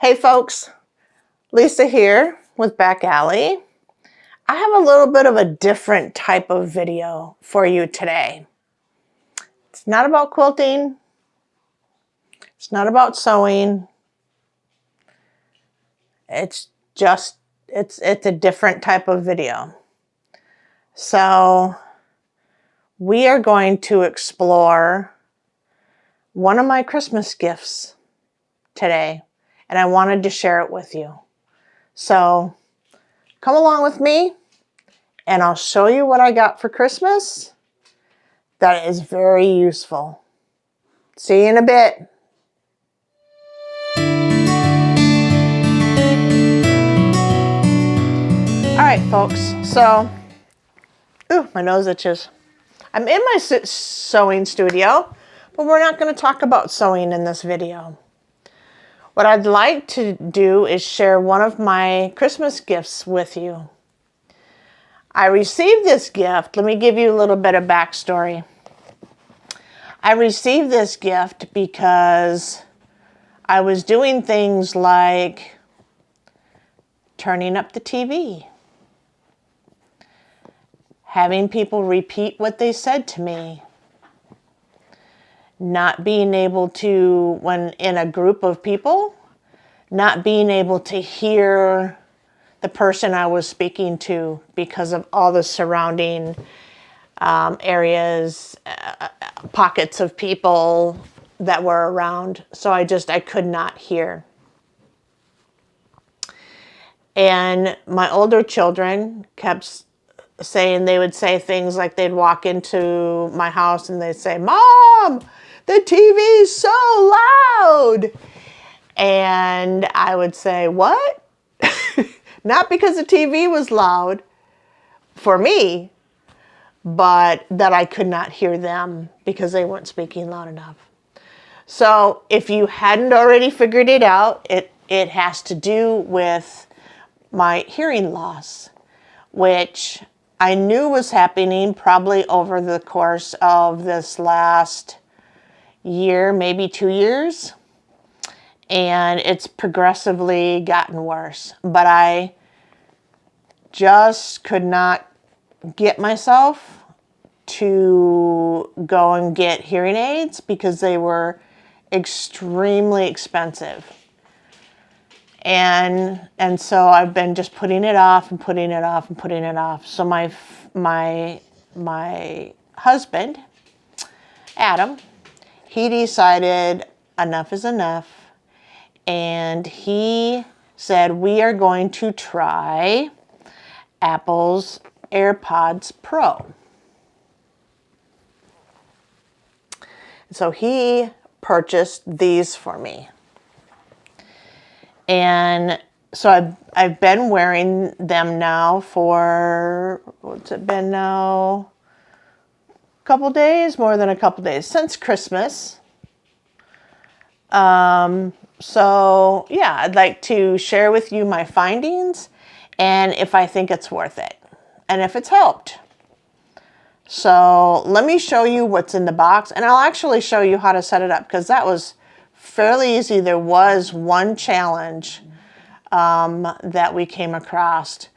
Hey folks, Lisa here with Back Alley. I have a little bit of a different type of video for you today. It's not about quilting. It's not about sewing. It's a different type of video. So we are going to explore one of my Christmas gifts today, and I wanted to share it with you. So come along with me and I'll show you what I got for Christmas that is very useful. See you in a bit. All right, folks, so, my nose itches. I'm in my sewing studio, but we're not going to talk about sewing in this video. What I'd like to do is share one of my Christmas gifts with you. I received this gift. Let me give you a little bit of backstory. I received this gift because I was doing things like turning up the TV, having people repeat what they said to me, not being able to, when in a group of people, not being able to hear the person I was speaking to because of all the surrounding areas, pockets of people that were around. So I could not hear. And my older children kept saying, they would say things like they'd walk into my house and they'd say, "Mom, the TV's so loud." And I would say, "What?" Not because the TV was loud for me, but that I could not hear them because they weren't speaking loud enough. So if you hadn't already figured it out, it has to do with my hearing loss, which I knew was happening probably over the course of this last year, maybe 2 years. And it's progressively gotten worse. But I just could not get myself to go and get hearing aids because they were extremely expensive. And so I've been just putting it off and putting it off and putting it off. So my husband, Adam, he decided enough is enough. And he said, we are going to try Apple's AirPods Pro. So he purchased these for me. And so I've been wearing them now for, what's it been now? A couple days, more than a couple days, since Christmas. So yeah, I'd like to share with you my findings and if I think it's worth it and if it's helped. So let me show you what's in the box, and I'll actually show you how to set it up because that was fairly easy. There was one challenge that we came across,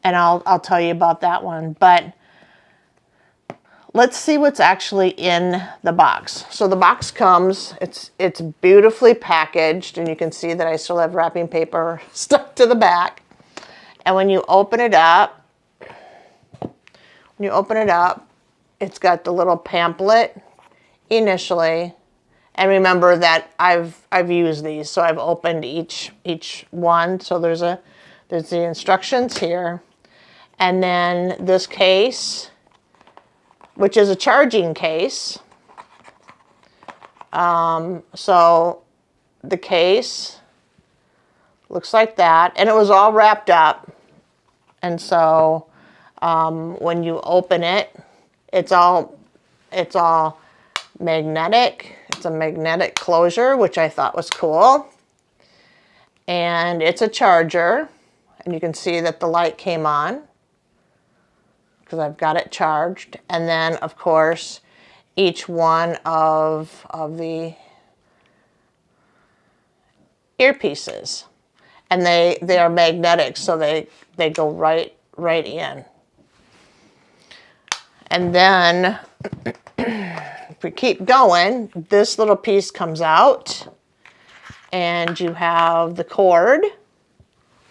and I'll tell you about that one. But let's see what's actually in the box. So the box comes, it's beautifully packaged, and you can see that I still have wrapping paper stuck to the back. And when you open it up, it's got the little pamphlet initially. And remember that I've used these, so I've opened each one. So there's the instructions here. And then this case, which is a charging case. So the case looks like that, and it was all wrapped up. And so when you open it, it's all magnetic. It's a magnetic closure, which I thought was cool. And it's a charger, and you can see that the light came on because I've got it charged. And then, of course, each one of the earpieces, and they are magnetic, so they go right in. And then if we keep going, this little piece comes out, and you have the cord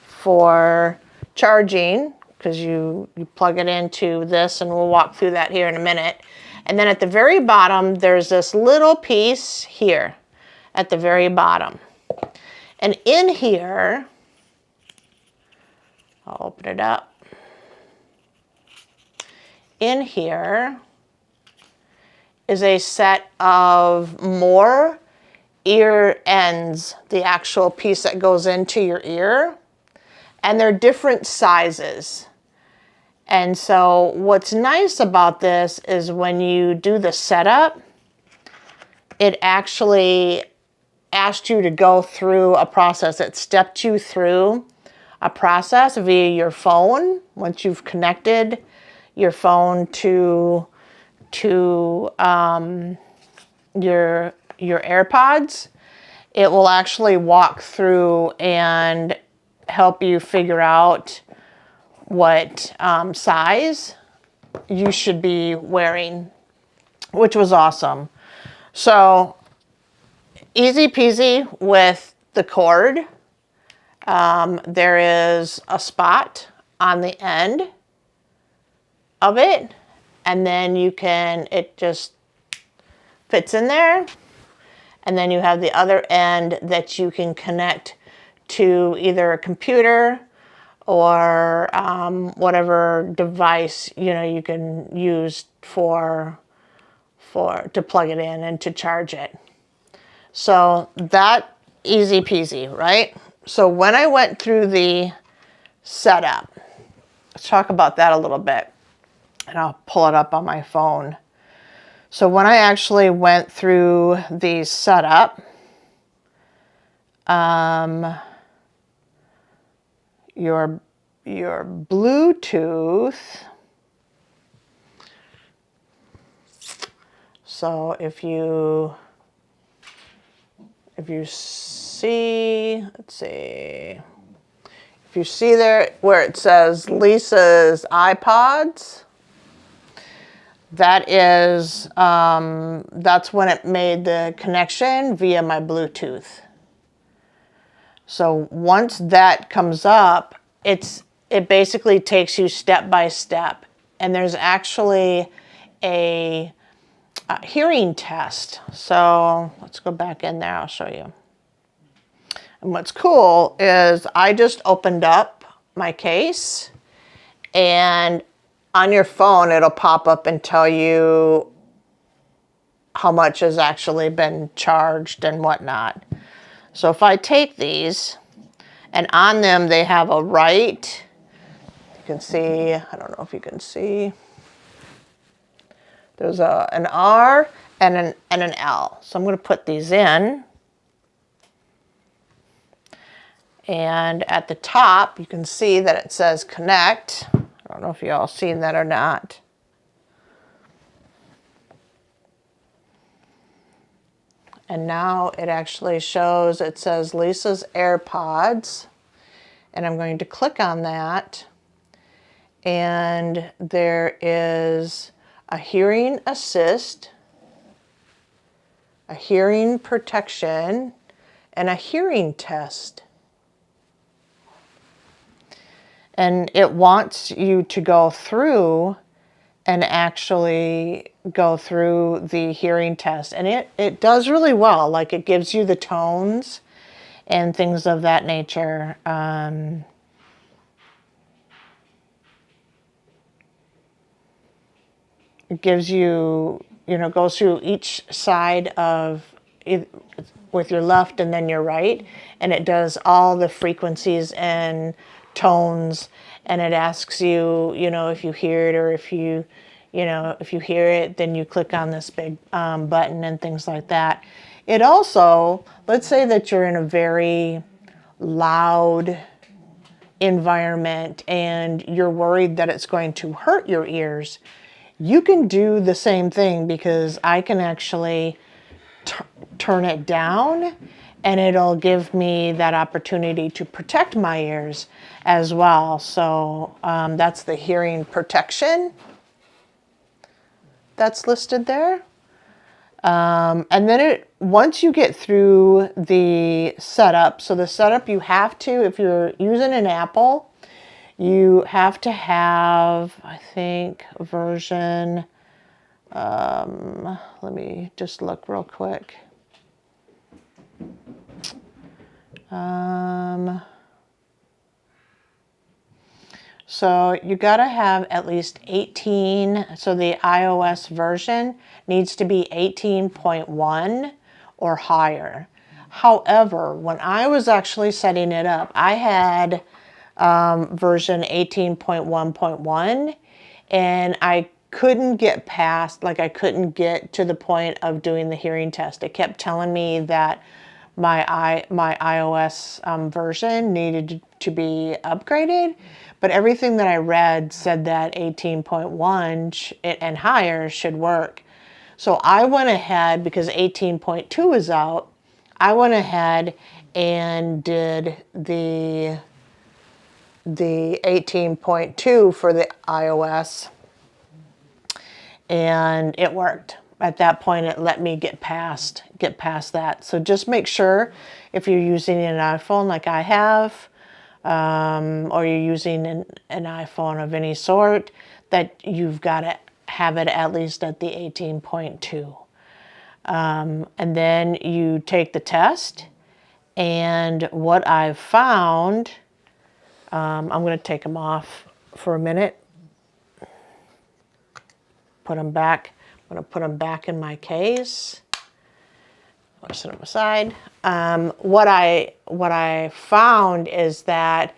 for charging, because you plug it into this, and we'll walk through that here in a minute. And then at the very bottom, there's this little piece here at the very bottom. And in here, I'll open it up. In here is a set of more ear ends, the actual piece that goes into your ear, and they're different sizes. And so what's nice about this is when you do the setup, it actually asked you to go through a process. It stepped you through a process via your phone. Once you've connected your phone to your AirPods, it will actually walk through and help you figure out what size you should be wearing, which was awesome. So easy peasy with the cord. There is a spot on the end of it, and then it just fits in there. And then you have the other end that you can connect to either a computer or whatever device you can use to plug it in and to charge it. So that easy peasy, right? So when I went through the setup, let's talk about that a little bit, and I'll pull it up on my phone. So when I actually went through the setup, your Bluetooth. So if you see, let's see, if you see there where it says Lisa's iPods, that is, that's when it made the connection via my Bluetooth. So once that comes up, it basically takes you step by step. And there's actually a hearing test. So let's go back in there, I'll show you. And what's cool is I just opened up my case, and on your phone, it'll pop up and tell you how much has actually been charged and whatnot. So if I take these, and on them they have a right, you can see, I don't know if you can see, there's an R and an L. So I'm going to put these in. And at the top, you can see that it says connect. I don't know if you all seen that or not. And now it actually shows, it says Lisa's AirPods. And I'm going to click on that. And there is a hearing assist, a hearing protection, and a hearing test. And it wants you to go through and actually go through the hearing test. And it does really well. Like, it gives you the tones and things of that nature. It gives you, goes through each side of with your left and then your right. And it does all the frequencies and tones, and it asks you, if you hear it, or if you hear it, then you click on this big button and things like that. It also, let's say that you're in a very loud environment and you're worried that it's going to hurt your ears. You can do the same thing, because I can actually turn it down, and it'll give me that opportunity to protect my ears as well. So that's the hearing protection that's listed there. And then once you get through the setup, so the setup you have to, if you're using an Apple, you have to have, I think, version, let me just look real quick. So you got to have at least 18, so the iOS version needs to be 18.1 or higher. However, when I was actually setting it up, I had version 18.1.1, and I couldn't get past, like I couldn't get to the point of doing the hearing test. It kept telling me that my iOS version needed to be upgraded, but everything that I read said that 18.1 and higher should work. So I went ahead, because 18.2 is out, I went ahead and did the 18.2 for the iOS, and it worked. At that point, it let me get past that. So just make sure, if you're using an iPhone like I have, or you're using an iPhone of any sort, that you've got to have it at least at the 18.2. And then you take the test, and what I've found, I'm going to take them off for a minute, put them back. I'm going to put them back in my case. I'll set them aside. What I found is that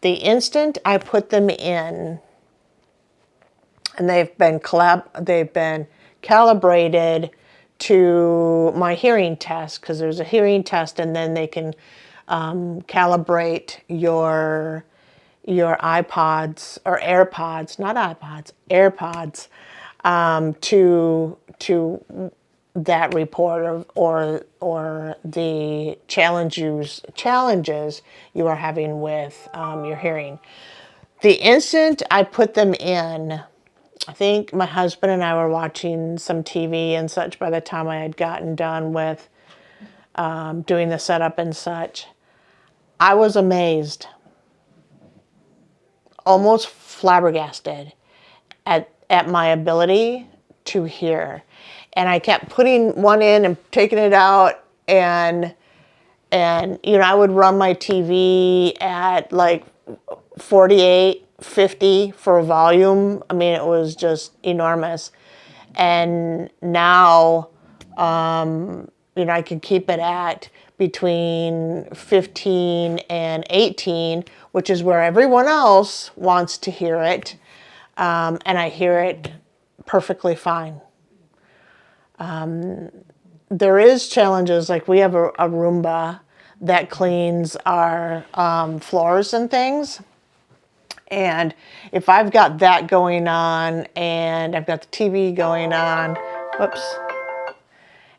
the instant I put them in, and they've been calibrated to my hearing test, because there's a hearing test, and then they can calibrate your iPods or AirPods, not iPods, AirPods, to that report or the challenges you are having with your hearing. The instant I put them in, I think my husband and I were watching some TV and such by the time I had gotten done with doing the setup and such. I was amazed, almost flabbergasted at my ability to hear. And I kept putting one in and taking it out, and I would run my TV at like 48, 50 for volume. I mean, it was just enormous. And now, I can keep it at between 15 and 18, which is where everyone else wants to hear it. And I hear it perfectly fine. There is challenges, like we have a Roomba that cleans our floors and things. And if I've got that going on, and I've got the TV going on,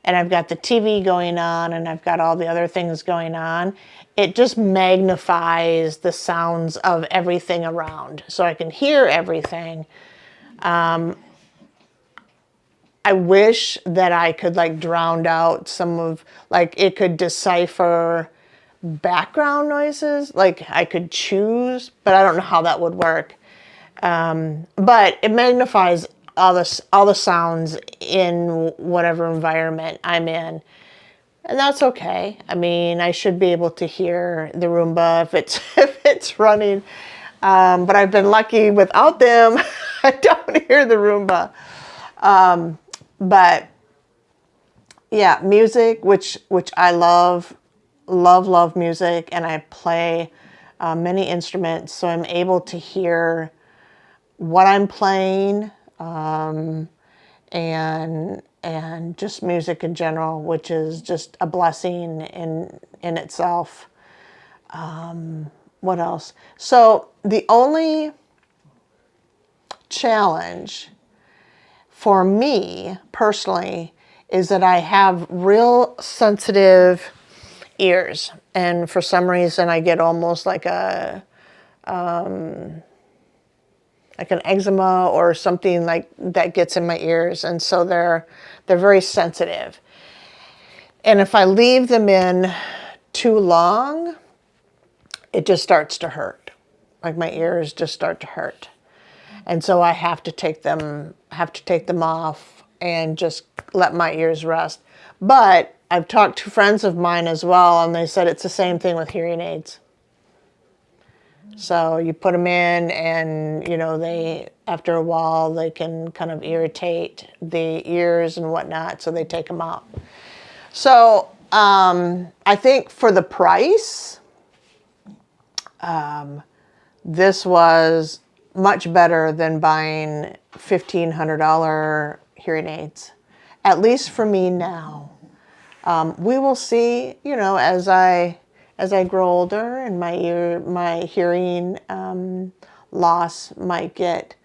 and I've got the TV going on, and I've got all the other things going on, it just magnifies the sounds of everything around. So I can hear everything. I wish that I could like drown out some of, like it could decipher background noises, like I could choose, but I don't know how that would work. But it magnifies all the sounds in whatever environment I'm in. And that's okay. I mean, I should be able to hear the Roomba if it's running. But I've been lucky without them. I don't hear the Roomba. But yeah, music, which I love music, and I play many instruments, so I'm able to hear what I'm playing, and just music in general, which is just a blessing in itself. What else? So the only challenge for me personally is that I have real sensitive ears. And for some reason, I get almost like an eczema or something like that gets in my ears. And so they're very sensitive. And if I leave them in too long, it just starts to hurt. Like my ears just start to hurt. And so I have to take them off and just let my ears rest. But I've talked to friends of mine as well, and they said it's the same thing with hearing aids. So you put them in, and they, after a while, they can kind of irritate the ears and whatnot, so they take them out. So I think for the price, this was much better than buying $1,500 hearing aids, at least for me now. We will see, as I grow older and my hearing loss might get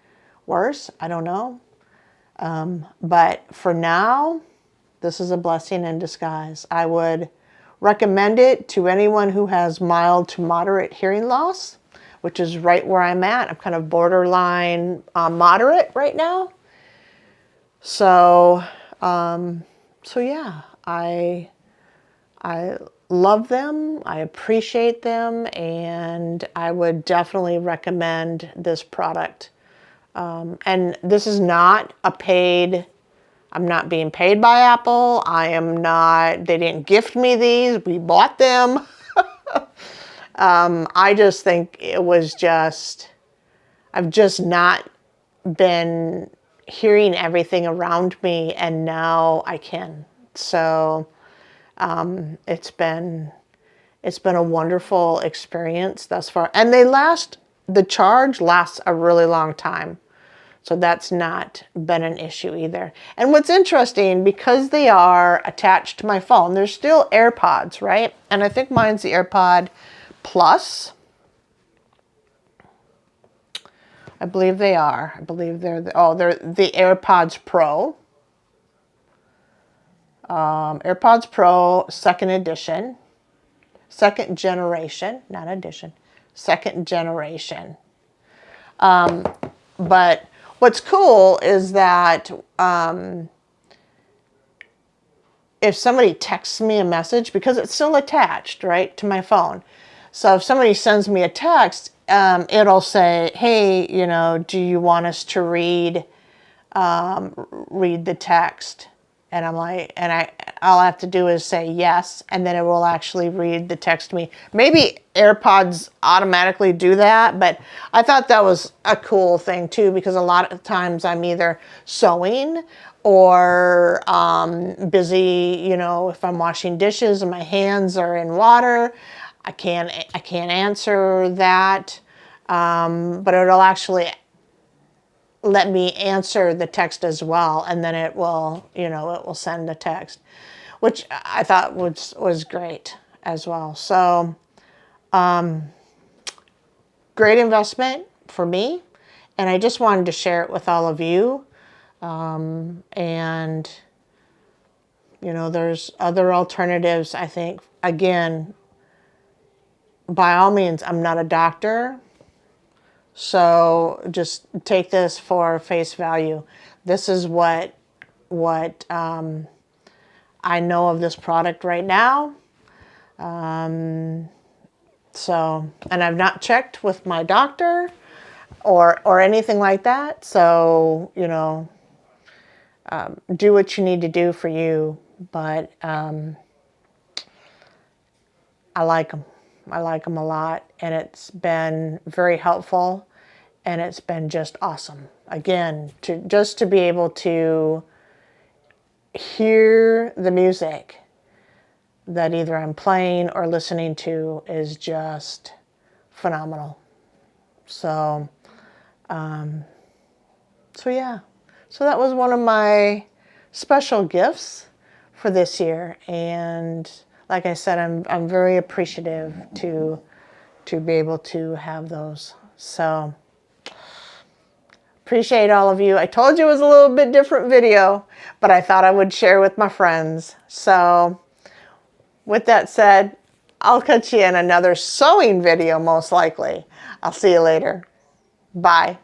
worse. I don't know. But for now, this is a blessing in disguise. I would recommend it to anyone who has mild to moderate hearing loss, which is right where I'm at. I'm kind of borderline moderate right now. So yeah, I love them. I appreciate them, and I would definitely recommend this product. And this is not a paid. I'm not being paid by Apple. I am not. They didn't gift me these. We bought them. I just think it was just. I've just not been hearing everything around me, and now I can. So it's been a wonderful experience thus far, and the charge lasts a really long time, so that's not been an issue either. And what's interesting, because they are attached to my phone, they're still AirPods, right? And I think mine's the AirPod Plus. I believe they are. I believe they're the AirPods Pro. AirPods Pro, second generation, not edition, second generation. But what's cool is that if somebody texts me a message, because it's still attached, right, to my phone. So if somebody sends me a text, it'll say, hey, do you want us to read the text? And I'm like, all I have to do is say yes, and then it will actually read the text to me. Maybe AirPods automatically do that, but I thought that was a cool thing too, because a lot of times I'm either sewing or busy, if I'm washing dishes and my hands are in water, I can't answer that, but it'll actually let me answer the text as well, and then it will send the text, which I thought was great as well. So great investment for me, and I just wanted to share it with all of you. And there's other alternatives. I think, again, by all means, I'm not a doctor, so just take this for face value. This is what I know of this product right now. So, and I've not checked with my doctor or anything like that. So, do what you need to do for you. But I like them. I like them a lot, and it's been very helpful, and it's been just awesome. Again, to be able to hear the music that either I'm playing or listening to is just phenomenal. So, yeah. So that was one of my special gifts for this year, and like I said, I'm very appreciative to be able to have those. So appreciate all of you. I told you it was a little bit different video, but I thought I would share with my friends. So with that said, I'll catch you in another sewing video, most likely. I'll see you later. Bye.